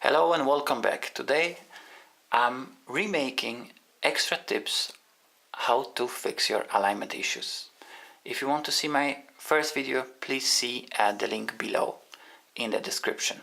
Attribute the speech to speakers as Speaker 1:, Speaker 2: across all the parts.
Speaker 1: Hello and welcome back. Today I'm remaking extra tips how to fix your alignment issues. If you want to see my first video, please see the link below in the description.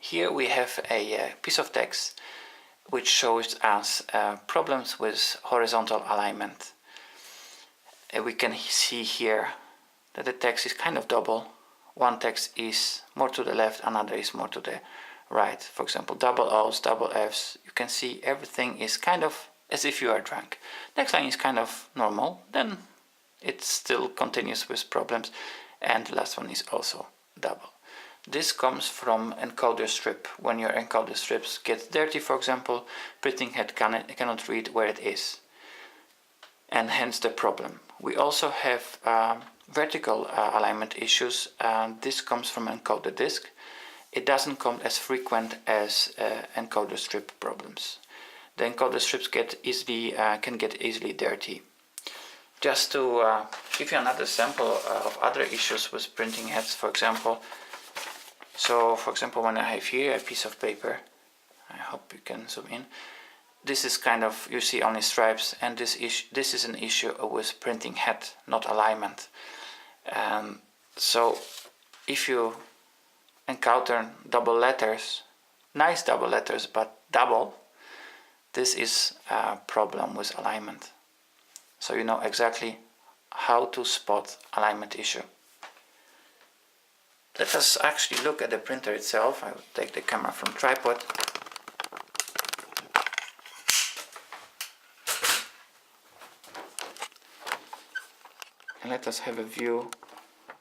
Speaker 1: Here we have a piece of text which shows us problems with horizontal alignment. We can see here that the text is kind of double. One text is more to the left, another is more to the right. For example, double O's, double F's. You can see everything is kind of as if you are drunk. Next line is kind of normal, then it still continues with problems, and the last one is also double. This comes from encoder strip. When your encoder strips get dirty, for example, printing head cannot read where it is, and hence the problem. We also have vertical alignment issues, and this comes from encoder disk. It doesn't come as frequent as encoder strip problems. The encoder strips can get easily dirty. Just to give you another sample of other issues with printing heads, for example. So, for example, when I have here a piece of paper, I hope you can zoom in. This is kind of, you see only stripes, and this is an issue with printing head, not alignment. So, if you encounter double letters, nice double letters, but double, this is a problem with alignment. So you know exactly how to spot alignment issue. Let us actually look at the printer itself. I will take the camera from tripod. And let us have a view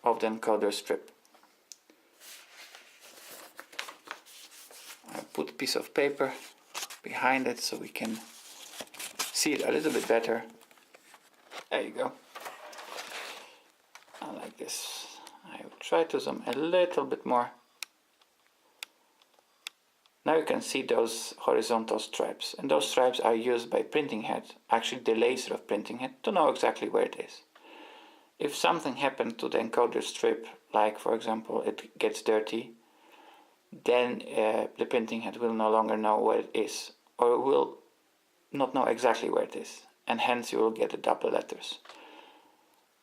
Speaker 1: of the encoder strip. Put a piece of paper behind it so we can see it a little bit better. There you go. I like this. I will try to zoom a little bit more. Now you can see those horizontal stripes, and those stripes are used by printing head, actually the laser of printing head, to know exactly where it is. If something happened to the encoder strip, like for example it gets dirty, then the printing head will no longer know where it is, or will not know exactly where it is, and hence you will get the double letters.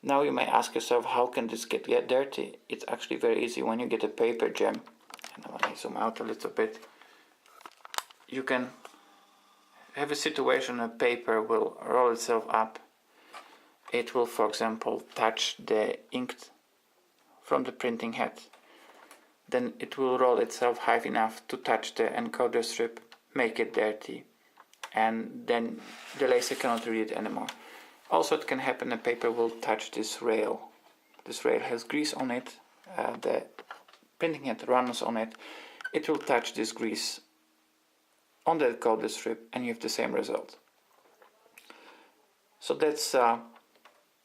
Speaker 1: Now you may ask yourself, how can this get dirty? It's actually very easy. When you get a paper jam, and when I zoom out a little bit, you can have a situation where paper will roll itself up. It will, for example, touch the ink from the printing head. Then it will roll itself high enough to touch the encoder strip, make it dirty, and then the laser cannot read it anymore. Also, it can happen the paper will touch this rail. This rail has grease on it, the printing head runs on it. It will touch this grease on the encoder strip, and you have the same result. So that's,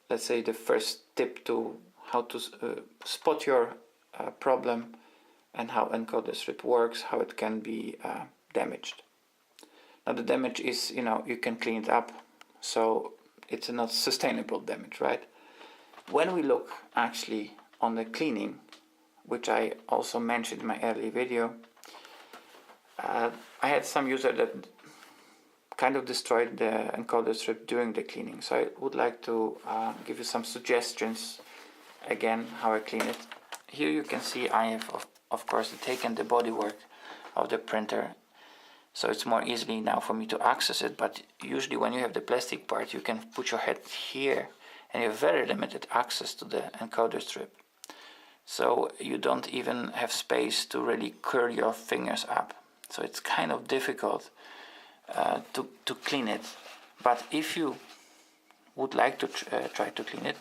Speaker 1: let's say, the first tip to how to spot your problem, and how encoder strip works, how it can be damaged. Now the damage is, you can clean it up, so it's not sustainable damage, right? When we look actually on the cleaning, which I also mentioned in my early video, I had some user that kind of destroyed the encoder strip during the cleaning, so I would like to give you some suggestions again how I clean it. Here you can see I have of course taken the bodywork of the printer, so it's more easily now for me to access it, but usually when you have the plastic part you can put your head here and you have very limited access to the encoder strip, so you don't even have space to really curl your fingers up, so it's kind of difficult to clean it. But if you would like to try to clean it,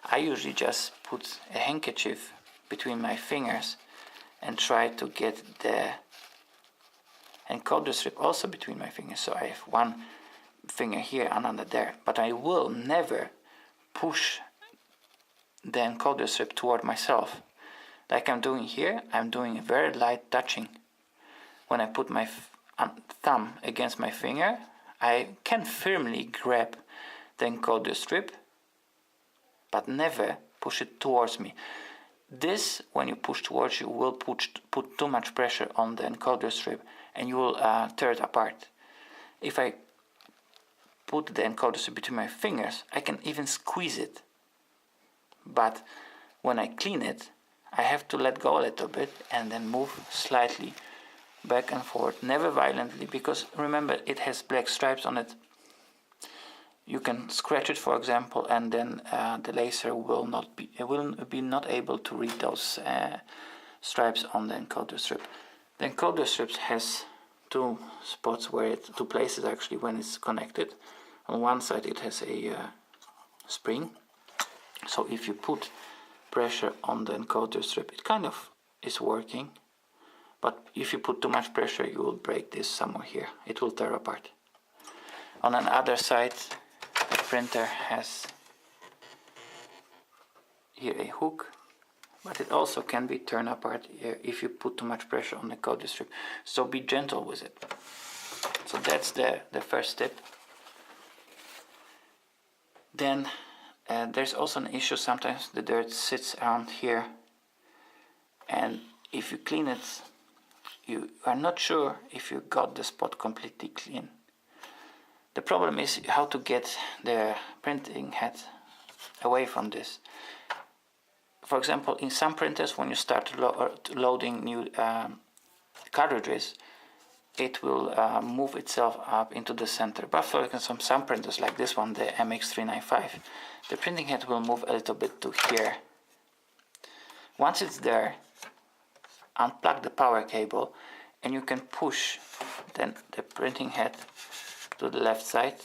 Speaker 1: I usually just put a handkerchief between my fingers and try to get the encoder strip also between my fingers. So I have one finger here, another there, but I will never push the encoder strip toward myself. Like I'm doing here, I'm doing a very light touching. When I put my thumb against my finger, I can firmly grab the encoder strip, but never push it towards me. This, when you push towards, you will put too much pressure on the encoder strip and you will tear it apart. If I put the encoder strip between my fingers, I can even squeeze it. But when I clean it, I have to let go a little bit and then move slightly back and forth, never violently, because remember it has black stripes on it. You can scratch it, for example, and then the laser will not be not able to read those stripes on the encoder strip. The encoder strip has two spots two places actually when it's connected. On one side it has a spring, so if you put pressure on the encoder strip, it kind of is working. But if you put too much pressure, you will break this somewhere here. It will tear apart. On another side, the printer has here a hook, but it also can be torn apart if you put too much pressure on the encoder strip. So be gentle with it. So that's the first step. Then there's also an issue. Sometimes the dirt sits around here, and if you clean it, you are not sure if you got the spot completely clean. The problem is how to get the printing head away from this. For example, in some printers, when you start loading new cartridges, it will move itself up into the center. But for example, some printers like this one, the MX395, the printing head will move a little bit to here. Once it's there, unplug the power cable and you can push then the printing head to the left side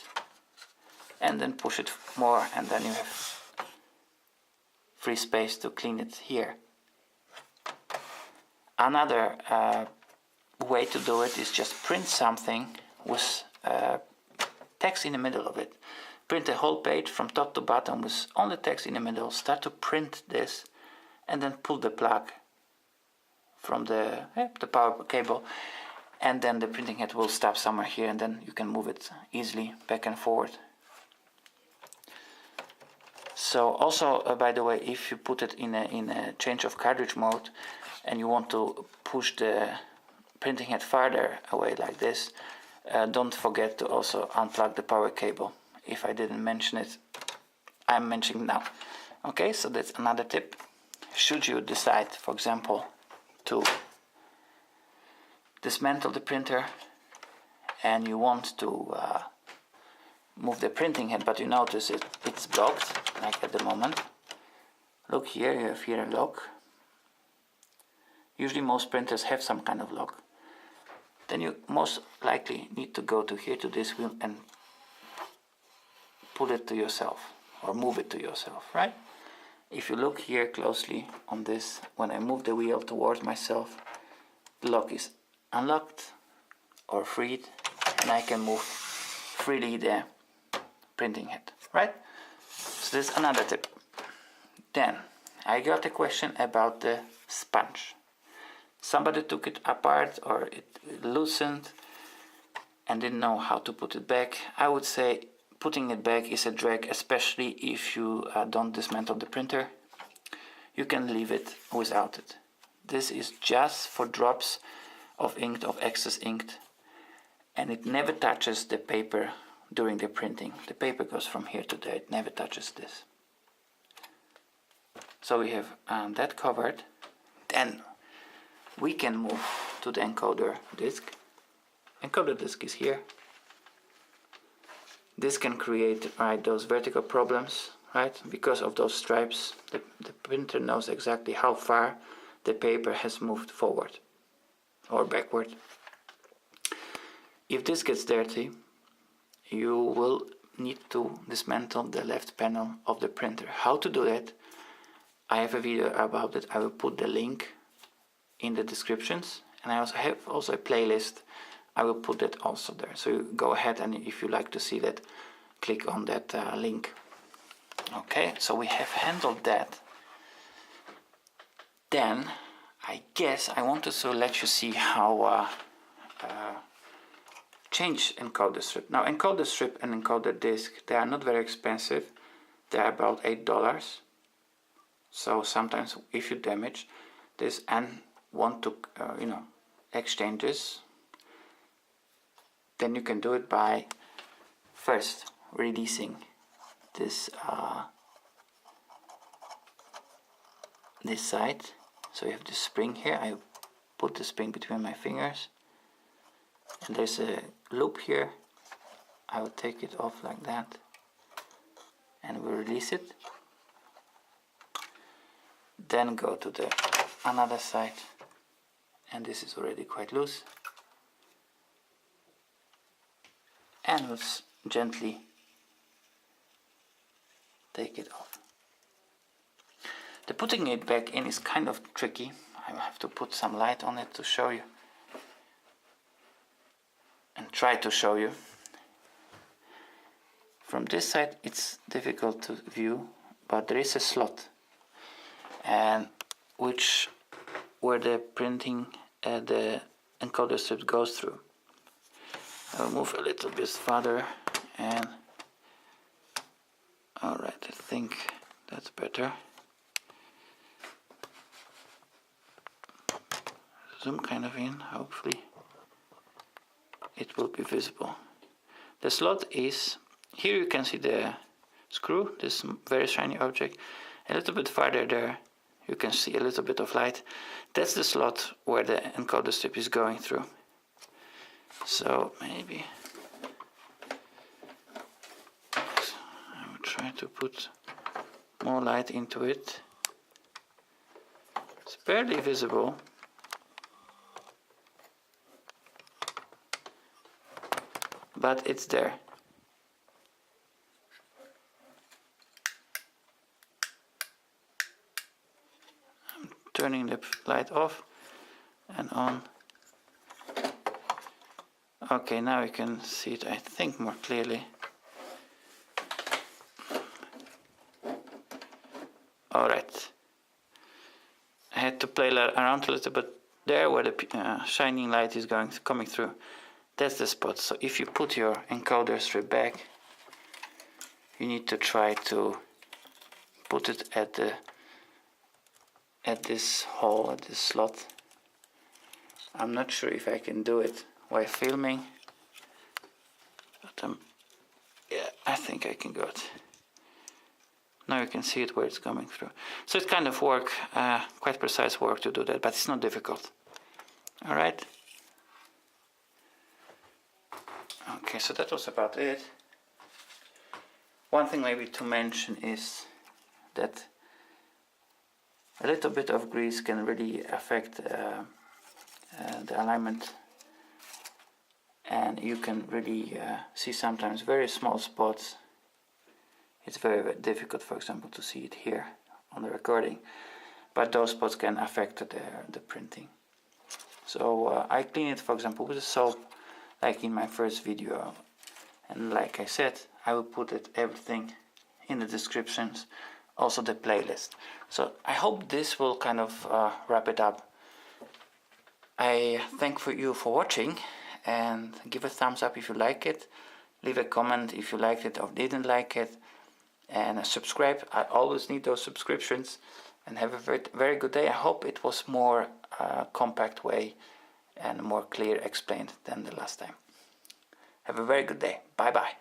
Speaker 1: and then push it more, and then you have free space to clean it here. Another way to do it is just print something with text in the middle of it. Print a whole page from top to bottom with only text in the middle. Start to print this and then pull the plug from the power cable, and then the printing head will stop somewhere here, and then you can move it easily back and forth. So also, by the way, if you put it in a change of cartridge mode and you want to push the printing head farther away like this, don't forget to also unplug the power cable. If I didn't mention it, I'm mentioning now. Okay, so that's another tip. Should you decide, for example, to dismantle the printer and you want to move the printing head, but you notice it's blocked, like at the moment. Look here, you have here a lock. Usually most printers have some kind of lock. Then you most likely need to go to here to this wheel and pull it to yourself or move it to yourself, right? If you look here closely on this, when I move the wheel towards myself, the lock is unlocked or freed, and I can move freely the printing head, right? So this is another tip. Then I got a question about the sponge. Somebody took it apart or it loosened and didn't know how to put it back. I would say putting it back is a drag, especially if you don't dismantle the printer. You can leave it without it. This is just for drops of ink, of excess ink, and it never touches the paper during the printing. The paper goes from here to there, it never touches this. So we have that covered. Then we can move to the encoder disc. Encoder disc is here. This can create those vertical problems, right? Because of those stripes, the printer knows exactly how far the paper has moved forward or backward. If this gets dirty, you will need to dismantle the left panel of the printer. How to do that? I have a video about it. I will put the link in the descriptions, and I also have a playlist. I will put that also there. So you go ahead, and if you like to see that, click on that link. Okay, so we have handled that. Then I guess I wanted to let you see how change encoder strip. Now encoder strip and encoder disc, they are not very expensive. They are about $8. So sometimes if you damage this and want to exchange this, then you can do it by first releasing this this side. So you have the spring here. I put the spring between my fingers, and there's a loop here. I will take it off like that, and we'll release it. Then go to the another side, and this is already quite loose, and we'll gently take it off. The putting it back in is kind of tricky. I have to put some light on it to show you, and try to show you. From this side it's difficult to view, but there is a slot, and where the printing the encoder strip goes through. I'll move a little bit farther, and alright, I think that's better. Zoom kind of in, hopefully it will be visible. The slot is, here you can see the screw, this very shiny object. A little bit farther there you can see a little bit of light. That's the slot where the encoder strip is going through. So maybe I will try to put more light into it. It's barely visible, but it's there. I'm turning the light off and on. Okay, now you can see it, I think, more clearly. Alright. I had to play around a little bit there where the shining light is coming through. That's the spot. So if you put your encoder strip back, you need to try to put it at this hole, at this slot. I'm not sure if I can do it while filming, but yeah, I think I can go it. Now you can see it where it's coming through. So it's kind of work, quite precise work to do that, but it's not difficult. Alright. Okay, so that was about it. One thing maybe to mention is that a little bit of grease can really affect the alignment, and you can really see sometimes very small spots. It's very, very difficult, for example, to see it here on the recording, but those spots can affect the printing. So I clean it, for example, with a soap, like in my first video, and like I said, I will put everything in the descriptions, also the playlist. So I hope this will kind of wrap it up. I thank you for watching, and give a thumbs up if you like it, leave a comment if you liked it or didn't like it, and subscribe. I always need those subscriptions, and have a very, very good day. I hope it was more compact way and more clear explained than the last time. Have a very good day. Bye bye.